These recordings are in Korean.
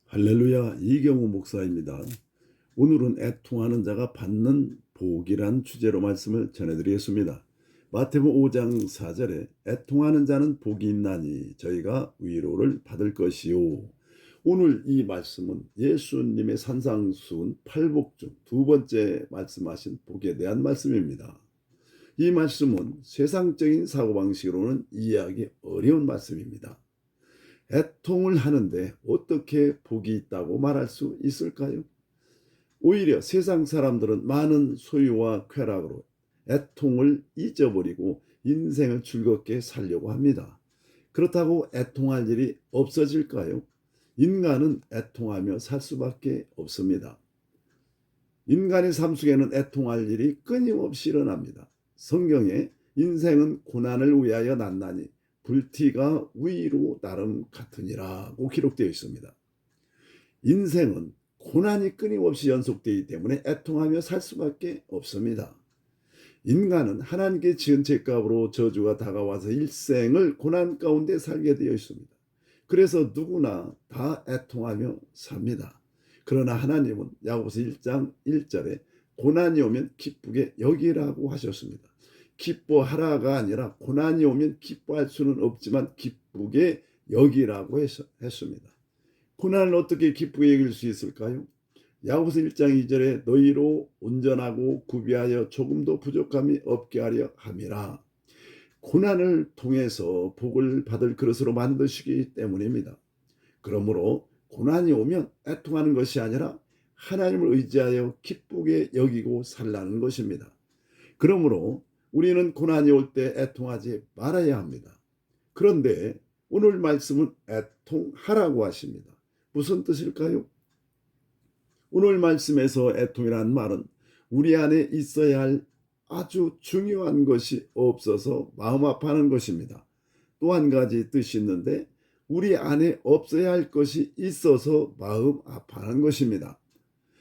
할렐루야, 이경우 목사입니다. 오늘은 애통하는 자가 받는 복이란 주제로 말씀을 전해드리겠습니다. 마태복음 5장 4절에 애통하는 자는 복이 있나니 저희가 위로를 받을 것이요. 오늘 이 말씀은 예수님의 산상수훈 8복 중 두 번째 말씀하신 복에 대한 말씀입니다. 이 말씀은 세상적인 사고방식으로는 이해하기 어려운 말씀입니다. 애통을 하는데 어떻게 복이 있다고 말할 수 있을까요? 오히려 세상 사람들은 많은 소유와 쾌락으로 애통을 잊어버리고 인생을 즐겁게 살려고 합니다. 그렇다고 애통할 일이 없어질까요? 인간은 애통하며 살 수밖에 없습니다. 인간의 삶 속에는 애통할 일이 끊임없이 일어납니다. 성경에 인생은 고난을 위하여 났나니 불티가 위로 나름 같으니라고 기록되어 있습니다. 인생은 고난이 끊임없이 연속되기 때문에 애통하며 살 수밖에 없습니다. 인간은 하나님께 지은 죄값으로 저주가 다가와서 일생을 고난 가운데 살게 되어 있습니다. 그래서 누구나 다 애통하며 삽니다. 그러나 하나님은 야고보서 1장 1절에 고난이 오면 기쁘게 여기라고 하셨습니다. 기뻐하라가 아니라 고난이 오면 기뻐할 수는 없지만 기쁘게 여기라고 했습니다. 고난을 어떻게 기쁘게 여길 수 있을까요? 야고보서 1장 2절에 너희로 온전하고 구비하여 조금도 부족함이 없게 하려 함이라. 고난을 통해서 복을 받을 그릇으로 만드시기 때문입니다. 그러므로 고난이 오면 애통하는 것이 아니라 하나님을 의지하여 기쁘게 여기고 살라는 것입니다. 그러므로 우리는 고난이 올 때 애통하지 말아야 합니다. 그런데 오늘 말씀은 애통하라고 하십니다. 무슨 뜻일까요? 오늘 말씀에서 애통이라는 말은 우리 안에 있어야 할 아주 중요한 것이 없어서 마음 아파하는 것입니다. 또 한 가지 뜻이 있는데 우리 안에 없어야 할 것이 있어서 마음 아파하는 것입니다.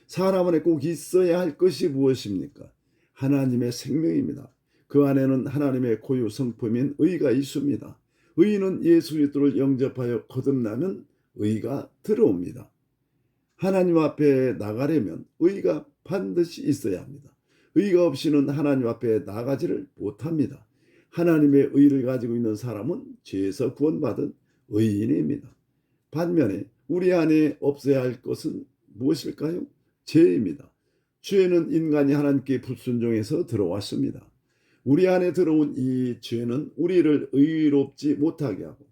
사람 안에 꼭 있어야 할 것이 무엇입니까? 하나님의 생명입니다. 그 안에는 하나님의 고유 성품인 의가 있습니다. 의는 예수 그리스도를 영접하여 거듭나면 의가 들어옵니다. 하나님 앞에 나가려면 의가 반드시 있어야 합니다. 의가 없이는 하나님 앞에 나가지를 못합니다. 하나님의 의를 가지고 있는 사람은 죄에서 구원받은 의인입니다. 반면에 우리 안에 없어야 할 것은 무엇일까요? 죄입니다. 죄는 인간이 하나님께 불순종해서 들어왔습니다. 우리 안에 들어온 이 죄는 우리를 의롭지 못하게 하고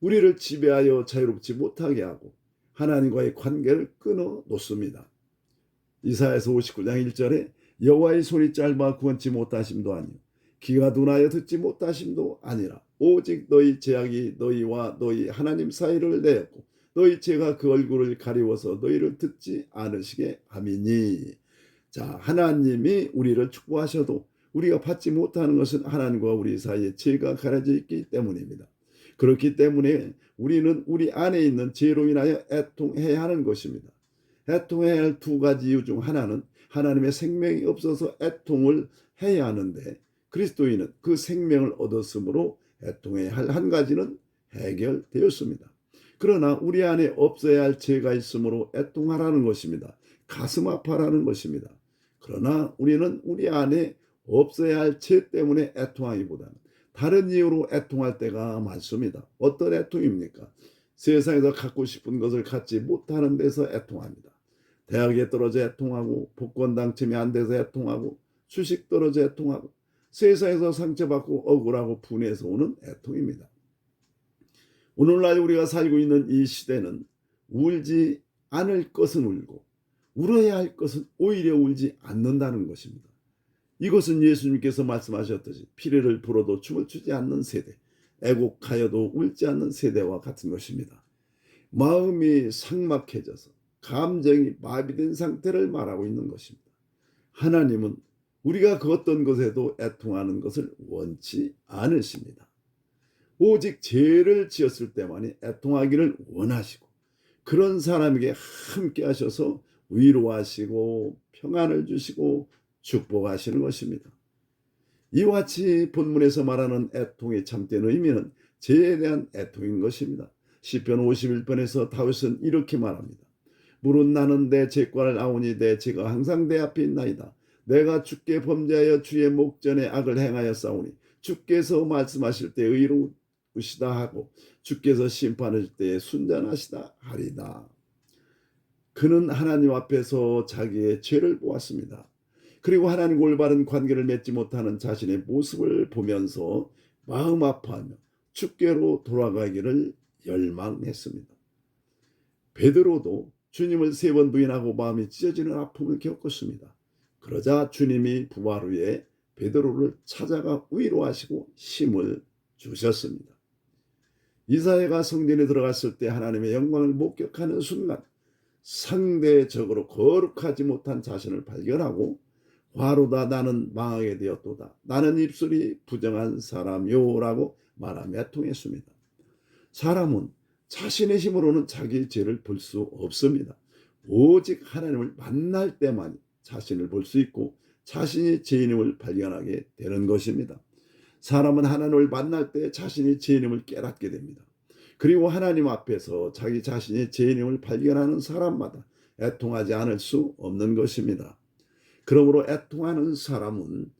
우리를 지배하여 자유롭지 못하게 하고 하나님과의 관계를 끊어 놓습니다. 이사야서 59장 1절에 여호와의 손이 짧아 구원치 못하심도 아니요 귀가 둔하여 듣지 못하심도 아니라 오직 너희 죄악이 너희와 너희 하나님 사이를 내었고 너희 죄가 그 얼굴을 가리워서 너희를 듣지 않으시게 함이니. 자, 하나님이 우리를 축복하셔도 우리가 받지 못하는 것은 하나님과 우리 사이에 죄가 가려져 있기 때문입니다. 그렇기 때문에 우리는 우리 안에 있는 죄로 인하여 애통해야 하는 것입니다. 애통해야 할 두 가지 이유 중 하나는 하나님의 생명이 없어서 애통을 해야 하는데 그리스도인은 그 생명을 얻었으므로 애통해야 할 한 가지는 해결되었습니다. 그러나 우리 안에 없어야 할 죄가 있으므로 애통하라는 것입니다. 가슴 아파라는 것입니다. 그러나 우리는 우리 안에 없어야 할 죄 때문에 애통하기보다는 다른 이유로 애통할 때가 많습니다. 어떤 애통입니까? 세상에서 갖고 싶은 것을 갖지 못하는 데서 애통합니다. 대학에 떨어져 애통하고 복권 당첨이 안 돼서 애통하고 주식 떨어져 애통하고 세상에서 상처받고 억울하고 분해서 오는 애통입니다. 오늘날 우리가 살고 있는 이 시대는 울지 않을 것은 울고 울어야 할 것은 오히려 울지 않는다는 것입니다. 이것은 예수님께서 말씀하셨듯이 피리를 불어도 춤을 추지 않는 세대, 애곡하여도 울지 않는 세대와 같은 것입니다. 마음이 삭막해져서 감정이 마비된 상태를 말하고 있는 것입니다. 하나님은 우리가 그 어떤 것에도 애통하는 것을 원치 않으십니다. 오직 죄를 지었을 때만이 애통하기를 원하시고 그런 사람에게 함께 하셔서 위로하시고 평안을 주시고 축복하시는 것입니다. 이와 같이 본문에서 말하는 애통의 참된 의미는 죄에 대한 애통인 것입니다. 시편 51편에서 다윗은 이렇게 말합니다. 물은 나는 내 죄과를 아오니 내 죄가 항상 내 앞에 있나이다. 내가 주께 범죄하여 주의 목전에 악을 행하였사오니 주께서 말씀하실 때 의로우시다 하고 주께서 심판하실 때에 순전하시다 하리다. 그는 하나님 앞에서 자기의 죄를 보았습니다. 그리고 하나님과 올바른 관계를 맺지 못하는 자신의 모습을 보면서 마음 아파하며 주께로 돌아가기를 열망했습니다. 베드로도 주님을 3번 부인하고 마음이 찢어지는 아픔을 겪었습니다. 그러자 주님이 부활 후에 베드로를 찾아가 위로하시고 힘을 주셨습니다. 이사야가 성전에 들어갔을 때 하나님의 영광을 목격하는 순간 상대적으로 거룩하지 못한 자신을 발견하고 화로다 나는 망하게 되었도다. 나는 입술이 부정한 사람요라고 말하며 애통했습니다. 사람은 자신의 힘으로는 자기 죄를 볼 수 없습니다. 오직 하나님을 만날 때만 자신을 볼 수 있고 자신이 죄인임을 발견하게 되는 것입니다. 사람은 하나님을 만날 때 자신이 죄인임을 깨닫게 됩니다. 그리고 하나님 앞에서 자기 자신이 죄인임을 발견하는 사람마다 애통하지 않을 수 없는 것입니다. 그러므로 애통하는 사람은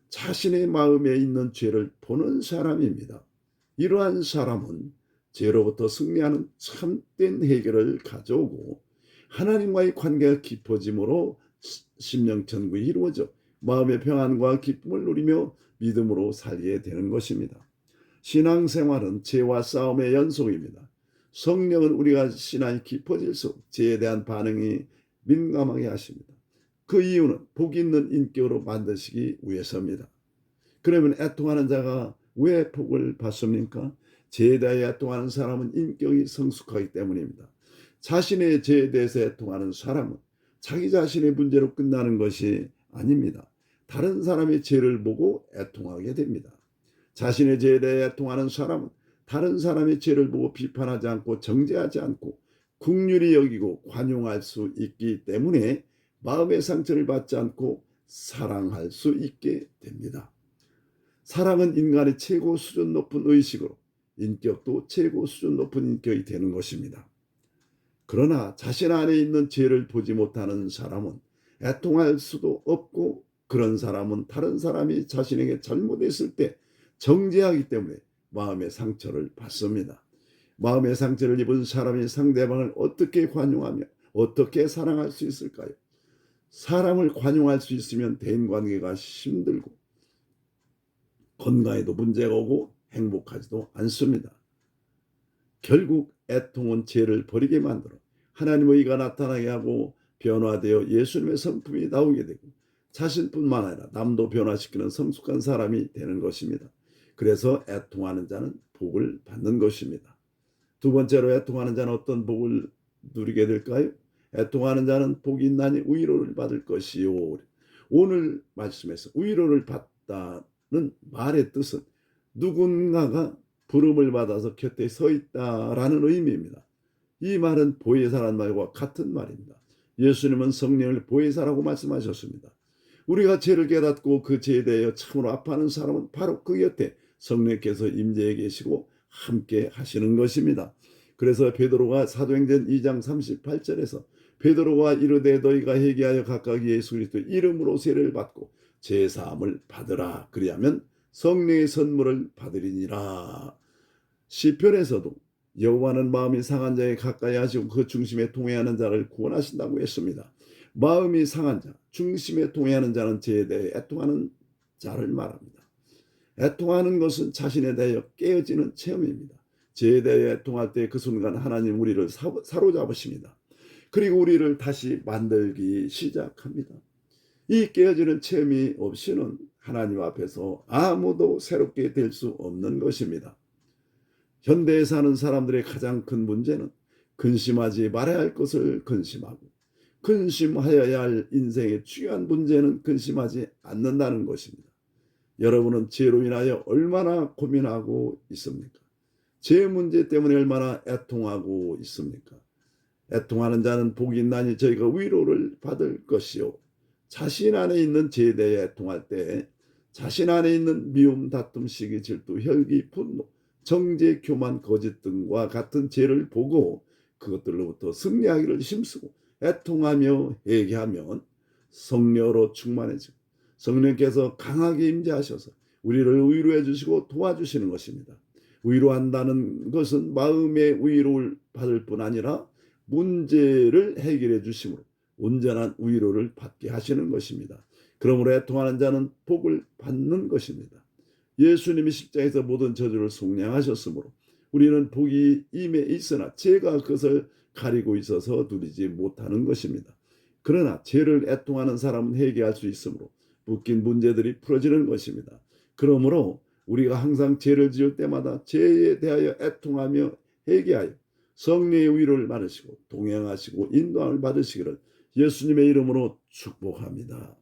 자신의 마음에 있는 죄를 보는 사람입니다. 이러한 사람은 죄로부터 승리하는 참된 해결을 가져오고 하나님과의 관계가 깊어짐으로 심령천국이 이루어져 마음의 평안과 기쁨을 누리며 믿음으로 살게 되는 것입니다. 신앙생활은 죄와 싸움의 연속입니다. 성령은 우리가 신앙이 깊어질수록 죄에 대한 반응이 민감하게 하십니다. 그 이유는 복 있는 인격으로 만드시기 위해서입니다. 그러면 애통하는 자가 왜 복을 받습니까? 죄에 대해 애통하는 사람은 인격이 성숙하기 때문입니다. 자신의 죄에 대해서 애통하는 사람은 자기 자신의 문제로 끝나는 것이 아닙니다. 다른 사람의 죄를 보고 애통하게 됩니다. 자신의 죄에 대해 애통하는 사람은 다른 사람의 죄를 보고 비판하지 않고 정죄하지 않고 긍휼히 여기고 관용할 수 있기 때문에 마음의 상처를 받지 않고 사랑할 수 있게 됩니다. 사랑은 인간의 최고 수준 높은 의식으로 인격도 최고 수준 높은 인격이 되는 것입니다. 그러나 자신 안에 있는 죄를 보지 못하는 사람은 애통할 수도 없고 그런 사람은 다른 사람이 자신에게 잘못했을 때 정죄하기 때문에 마음의 상처를 받습니다. 마음의 상처를 입은 사람이 상대방을 어떻게 관용하며 어떻게 사랑할 수 있을까요? 사람을 관용할 수 있으면 대인관계가 힘들고 건강에도 문제가 오고 행복하지도 않습니다. 결국 애통은 죄를 버리게 만들어 하나님의 의가 나타나게 하고 변화되어 예수님의 성품이 나오게 되고 자신뿐만 아니라 남도 변화시키는 성숙한 사람이 되는 것입니다. 그래서 애통하는 자는 복을 받는 것입니다. 두 번째로 애통하는 자는 어떤 복을 누리게 될까요? 애통하는 자는 복이 있나니 위로를 받을 것이요. 오늘 말씀에서 위로를 받다는 말의 뜻은 누군가가 부름을 받아서 곁에 서 있다라는 의미입니다. 이 말은 보혜사란 말과 같은 말입니다. 예수님은 성령을 보혜사라고 말씀하셨습니다. 우리가 죄를 깨닫고 그 죄에 대하여 참으로 아파하는 사람은 바로 그 곁에 성령께서 임재해 계시고 함께 하시는 것입니다. 그래서 베드로가 사도행전 2장 38절에서 베드로가 이르되 너희가 회개하여 각각 예수 그리스도 이름으로 세례를 받고 죄 사함을 받으라. 그리하면 성령의 선물을 받으리니라. 시편에서도 여호와는 마음이 상한 자에 가까이 하시고 그 중심에 동행하는 자를 구원하신다고 했습니다. 마음이 상한 자, 중심에 동행하는 자는 죄에 대해 애통하는 자를 말합니다. 애통하는 것은 자신에 대하여 깨어지는 체험입니다. 죄에 대해 애통할 때 그 순간 하나님 우리를 사로잡으십니다. 그리고 우리를 다시 만들기 시작합니다. 이 깨어지는 체험이 없이는 하나님 앞에서 아무도 새롭게 될 수 없는 것입니다. 현대에 사는 사람들의 가장 큰 문제는 근심하지 말아야 할 것을 근심하고 근심하여야 할 인생의 중요한 문제는 근심하지 않는다는 것입니다. 여러분은 죄로 인하여 얼마나 고민하고 있습니까? 죄 문제 때문에 얼마나 애통하고 있습니까? 애통하는 자는 복이 있나니 저희가 위로를 받을 것이요. 자신 안에 있는 죄에 대해 애통할 때 자신 안에 있는 미움, 다툼, 시기, 질투, 혈기, 분노, 정죄, 교만, 거짓 등과 같은 죄를 보고 그것들로부터 승리하기를 힘쓰고 애통하며 회개하면 성령으로 충만해지고 성령께서 강하게 임재하셔서 우리를 위로해 주시고 도와주시는 것입니다. 위로한다는 것은 마음의 위로를 받을 뿐 아니라 문제를 해결해 주심으로 온전한 위로를 받게 하시는 것입니다. 그러므로 애통하는 자는 복을 받는 것입니다. 예수님이 십자가에서 모든 저주를 속량하셨으므로 우리는 복이 임해 있으나 죄가 그것을 가리고 있어서 누리지 못하는 것입니다. 그러나 죄를 애통하는 사람은 회개할 수 있으므로 묶인 문제들이 풀어지는 것입니다. 그러므로 우리가 항상 죄를 지을 때마다 죄에 대하여 애통하며 회개하여 성령의 위로를 받으시고 동행하시고 인도함을 받으시기를 예수님의 이름으로 축복합니다.